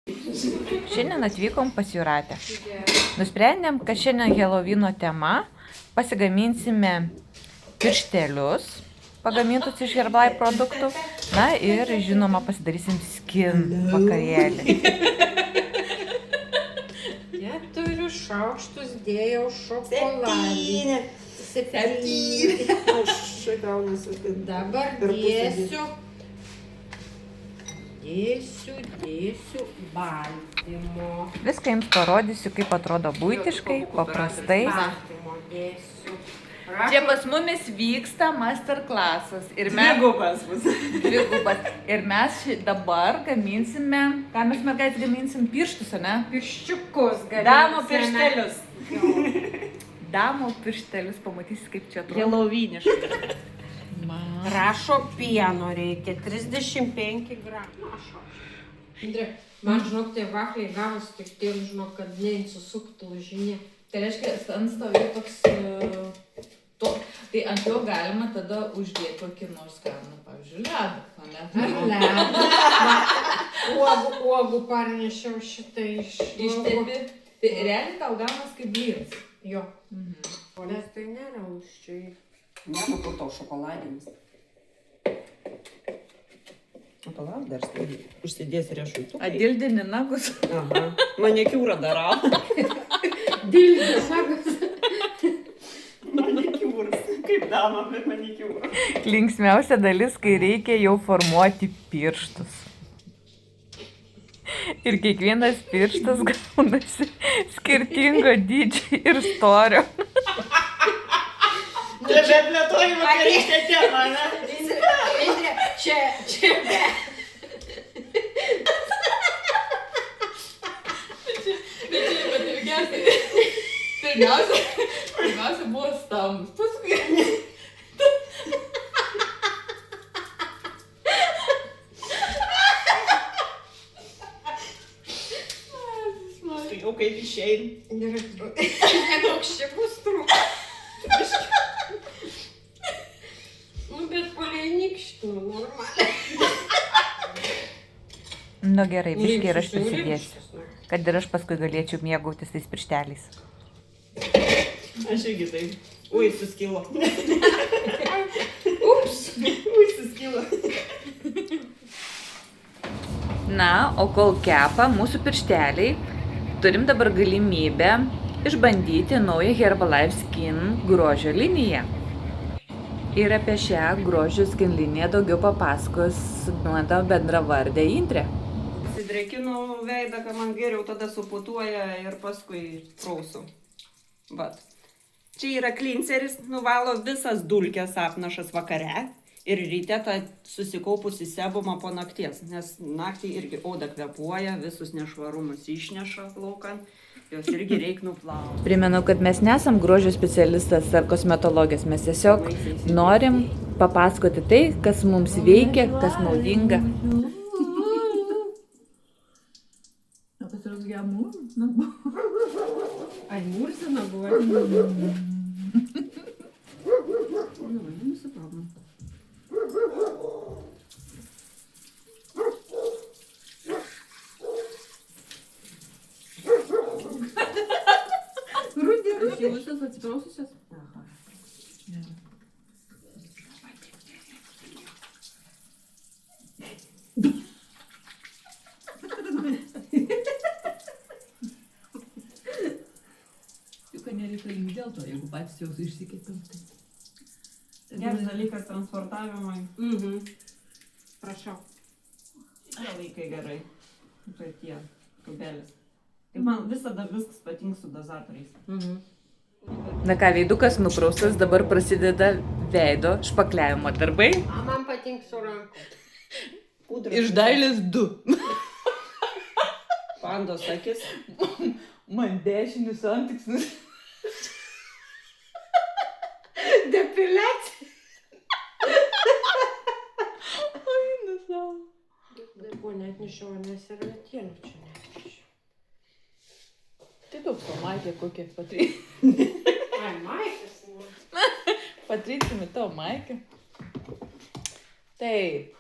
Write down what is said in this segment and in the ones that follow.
Šiandien atvykom pas Jūratę. Nusprendėm, kad šiandien Helovino tema pasigaminsime pirštelius, pagamintus iš Herbalife produktų. Na ir, žinoma, pasidarysim skin vakarėlį. 4 šaukštus dėjau šokoladį. 7. Aš gaunasi, kad Dabar dėsiu baltymo. Viską jums parodysiu, kaip atrodo buitiškai, paprastai. Baltymo dėsiu. Čia pas mumis vyksta masterclassas. dvigubas bus. Dvigubas. Ir mes dabar gaminsime, ką mes mergaitės gaminsim, pirštus, ne? Pirščiukus galiu. Damo pirštelius. Damo pirštelius, pamatysi, kaip čia atrodo. Heloviniškai. Rašo pieno reikia, 35 gramų. Indrė, man žinok, tie vafliai gavus tik tiek, žinok, kad neįsusuktų lūžinė. Tai reiškia, ant stovė toks, tai ant jo galima tada uždėti kokį nors skanų, pavyzdžiui, ledą, ne? Ledą. Uogų parnešiau šitai Ištepi. Tai realiai tau gaunas kaip blynas. Jo. Nes tai nėra užčiai. Ne, nu kur tau šokoladinis. Palauk, dar užsidės riešutų. Adildini nagus. Aha, manikiūrą darau. Dildis, sakas. Manikiūras. Kaip dama, bet manikiūras. Linksmiausia dalis, kai reikia jau formuoti pirštus. Ir kiekvienas pirštas gaunasi skirtingo dydžio ir storio. Bet plėtoji vakariškę temą, ne? Indrė, čia be. Pirmiausia buvo stambus, paskui. Tai jau kaip išein. Nedaug čia bus trūk. Bet palienikštų, normaliai. Nu gerai, biškiai ir aš prisidėsiu. Kad ir aš paskui galėčiau mėgautis tais piršteliais. Aš irgi taip. Ui, suskilo. Ups. Ui, suskilo. Na, o kol kepa mūsų piršteliai, turim dabar galimybę išbandyti naują Herbalife Skin grožio liniją. Ir apie šią grožio skin liniją daugiau papasakos mano bendravardė Indrė. Sidrekinu veidą, kad man geriau tada suputuoja ir paskui prausu. Vat. Čia yra klinceris, nuvalo visas dulkės apnašas vakare ir ryte tą susikaupusi sebumą po nakties, nes naktį irgi oda kvepuoja, visus nešvarumus išneša laukan. Jos irgi reikia nuplauti. Primenu, kad mes nesam grožio specialistas ar kosmetologės, mes tiesiog norim papasakoti tai, kas mums veikia, kas naudinga. Ai, mursina buvo. Atsipraususios, atsipraususios? Aha. Juk nereikalingi dėl to, jeigu patys jau išsikėpėm. Geras dalykas transportavimui. Prašau. Tie laikai gerai. Tai tie kubelis. Tai man visada viskas patinka su dozatoriais. Na ką, veidukas nupraustas, dabar prasideda veido špakliavimo darbai. Man patinka su rankom. Iš dailės 2. Pandos akis. Man dešinis antiksnis. Depiliacija. Oi, nesau. Buvo net nešiau, nes ir vietienų čia nešiau. Tai toks o maikė kokie patry. Ai, maikės. Patryksime tavo maikę. Taip.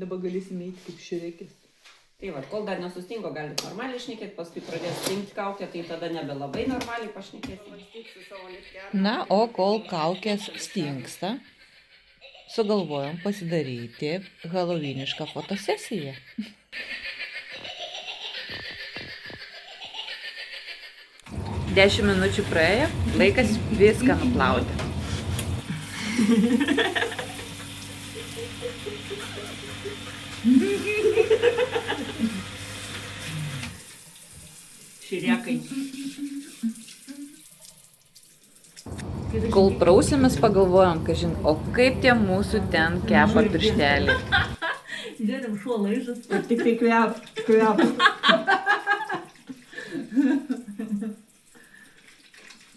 dabar galėsim eiti kaip širekis. Tai va, kol dar nesustingo, galit normaliai šnekėti, paskui pradės stingti kaukę, tai tada nebelabai normaliai pašnekėti. Na, o kol kaukės stingsta, sugalvojom pasidaryti halovynišką fotosesiją. 10 minučių praėjo, laikas viską nuplauti. Širiekai. Kol prausėmės pagalvojom, kažin, o kaip tie mūsų ten kepa piršteliai. Dėdam šuo laižas. Ir tik tai kvep.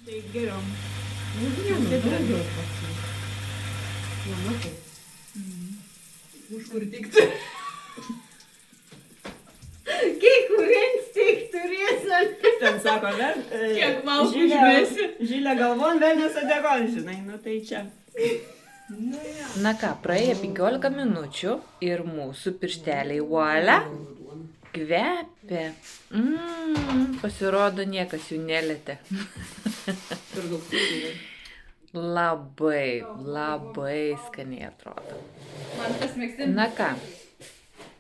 Tai geriau. Už kur tikti. Kiek kuriems tik turėsim. Ten sako, Kiek malkų išmesi? Žilė galvon, velnės adegon, žinai, nu tai čia. Na ką, praėjo 15 minučių ir mūsų piršteliai voila kvepia. Pasirodo, niekas jų nelietė. Per daug sūdžiai. Labai, labai skaniai atrodo. Man tas mėgsim. Na ką,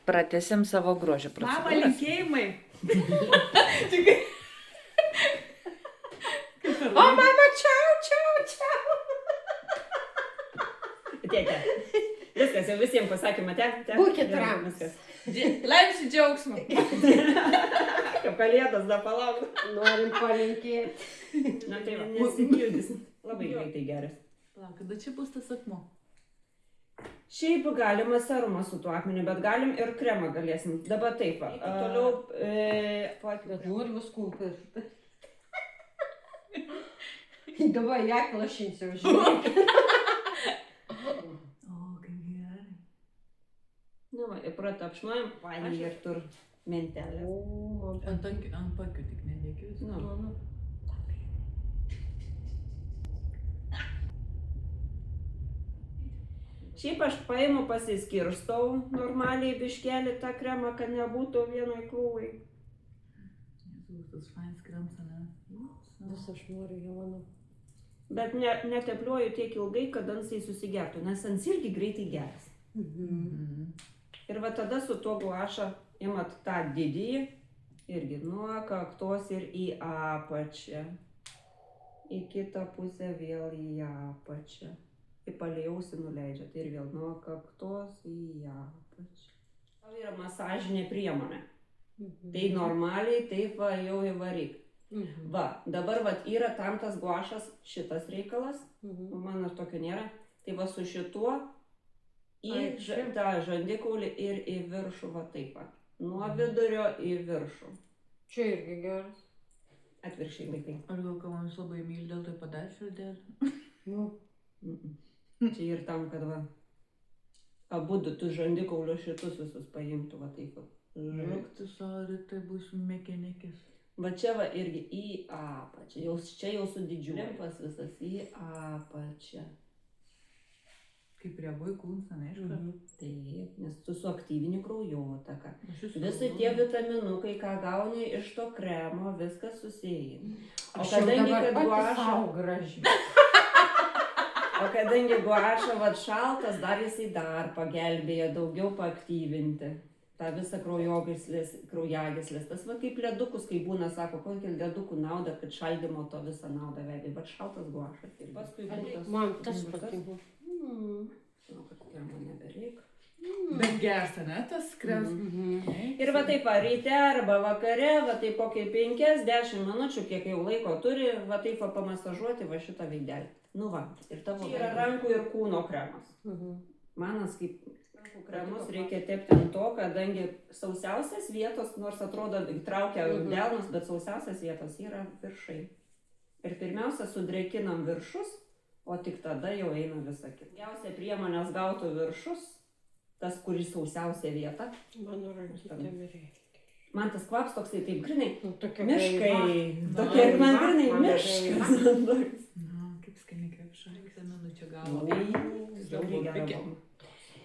pratęsim savo grožio procedūrą. linkėjimai. O mama, čiau. Tėte, viskas, jau visiems pasakėme, te. Būkit Gerai, ramūs. viskas. Laimsi džiaugsmą. Kaip kalėdas, da palauk. Norim palinkėti. Na tai va, nesipildys. Labai greitai geras. Palauk, kada čia bus tas akmuo? Šiaip galima serumą su tuo akmeniu, bet galim ir kremą galėsim. Dabar taip va. Toliau... Bet noriu viskų piršti. Dabar ją klašinsiu, žiūrėk. O, kaip gerai. Nu va, įpratą apšnuojam, paėmė ir tur mentelę. Ant pakių tik nedėkius. Nu. Šiaip aš paimu pasiskirstau normaliai biškelį tą kremą, kad nebūtų vienoj krūvai. Jėzus, tas fains krems, ane? Vis aš noriu jau mano. Bet netepliuoju tiek ilgai, kad ansai susigertų, nes ans irgi greitai geras. Ir va tada su tuo guaša imat tą didįjį, irgi nuo kaktos ir į apačią. Į kitą pusę vėl į apačią. Ir palei ausį nuleidžiat ir vėl nuo kaktos į apačią. Tai yra masažinė priemonė. Tai normaliai taip va jau įvaryk. Va, dabar va yra tam tas guašas, šitas reikalas, mano tokio nėra. Tai va su šituo į tą žandikaulį ir į viršų va taip va. Nuo vidurio į viršų. Čia irgi geras. Atvirkščiai vaikai. Aš gal ką man labai myli, dėl tai padarė širdelį. Nu. Čia ir tam, kad va, abudu tu žandikaulio šitus visus paimtų, va taip va. Žakti, sorry, tai bus mekenekis. Va čia va irgi į apačią, čia jau su didžiuliu limpas visas į apačią. Kaip reaguoji kūnsą, neaišku. Taip, nes tu suaktyvini kraujotaką. Visi tie vitaminukai, ką gauni iš to kremo, viskas susieina. Aš jau dabar pati savo graži. O kadangi guaša vat šaltas, dar jisai dar pagelbėja daugiau paaktyvinti tą visą kraujagyslės. Tas va kaip ledukus, kai būna, sako, kokia ledukų nauda, kad šaldymo to visą naudą vedė. Vat šaltas guašas. Ir paskui būtas. Man tas patiko. Žinau, kad kremo nebereik. Bet geras, ne, tas krems. Ir va taip va, ryte arba vakare, va taip kokie 5-10 minučių, kiek jau laiko turi, va taip va pamasažuoti va šitą veidelį. Nu va, ir tavo yra rankų ir kūno kremas. Manas kaip rankų kremus reikia tepti ant to, kadangi sausiausias vietos, nors atrodo traukia delnus, bet sausiausias vietos yra viršai. Ir pirmiausia sudrėkinam viršus, o tik tada jau eina visa kita. Daugiausia priemonės gautų viršus, tas, kuris sausiausia vieta. Mano rankytė reikia. Man tas kvaps toksai taip grinai, Tokia miškai, tokie ir man grinai miškas. Kaip skaniai krepšai, egzaminų čia gavo. Žiauriai gera bomba.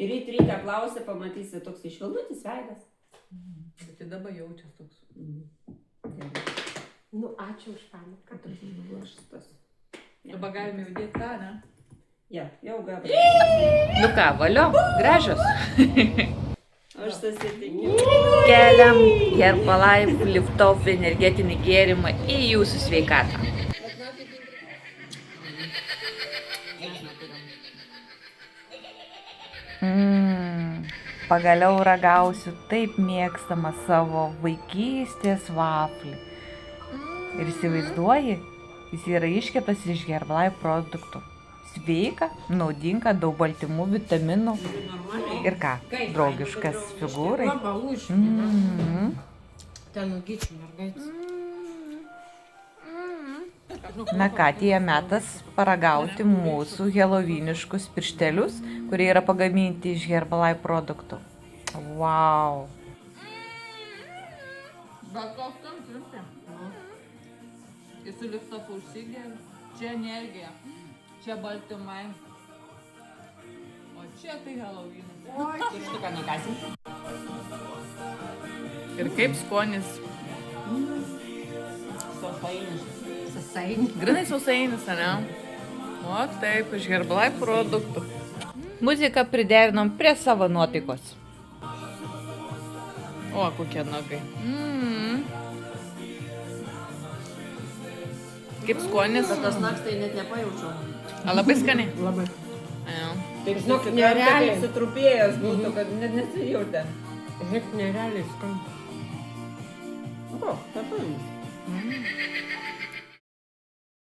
Ir ryte klausė, pamatysi toks išvilnutis veidas. Bet tai dabar jaučias toks. Nu, ačiū už paniką. Dabar galime judėti tą, ne? Ja, jau gavau. Nu ką, valio, gražios. Aš susitikiu. Keliam Herbalife Lift-Off energetinį gėrimą į jūsų sveikatą. Pagaliau ragausiu taip mėgstamą savo vaikystės vaflį. Ir įsivaizduoji, jis yra iškeptas iš Herbalife produktų. Sveika, naudinga, daug baltymų, vitaminų. Ir ką, draugiškas figūrai. Labai lūžį. Ten nugyčių mergaitės. Na ką, atėjo metas paragauti mūsų heloviniškus pirštelius, kurie yra pagaminti iš Herbalife produktų. Wow! Bet koks tam triumpė. Jis su Lift-Off užsigėrė. Čia energija. Čia baltymai. O čia tai Halloweenas. Pirštuką nukasim. Ir kaip skonis. Sofainis. Sasainis. Grinai sausainis, ne? O taip, iš Herbalife produktų. Muziką priderinom prie savo nuotaikos. O, kokie nagai. Kaip skonis. Bet tos naks tai net nepajaučiau. A, labai skaniai. Labai. Jau. Taip, Žinok, žinok, nerealiai. nerealiai sutrupėjęs būtų, kad net nesijautė. Žiūrėk, nerealiai skamba. O, taip.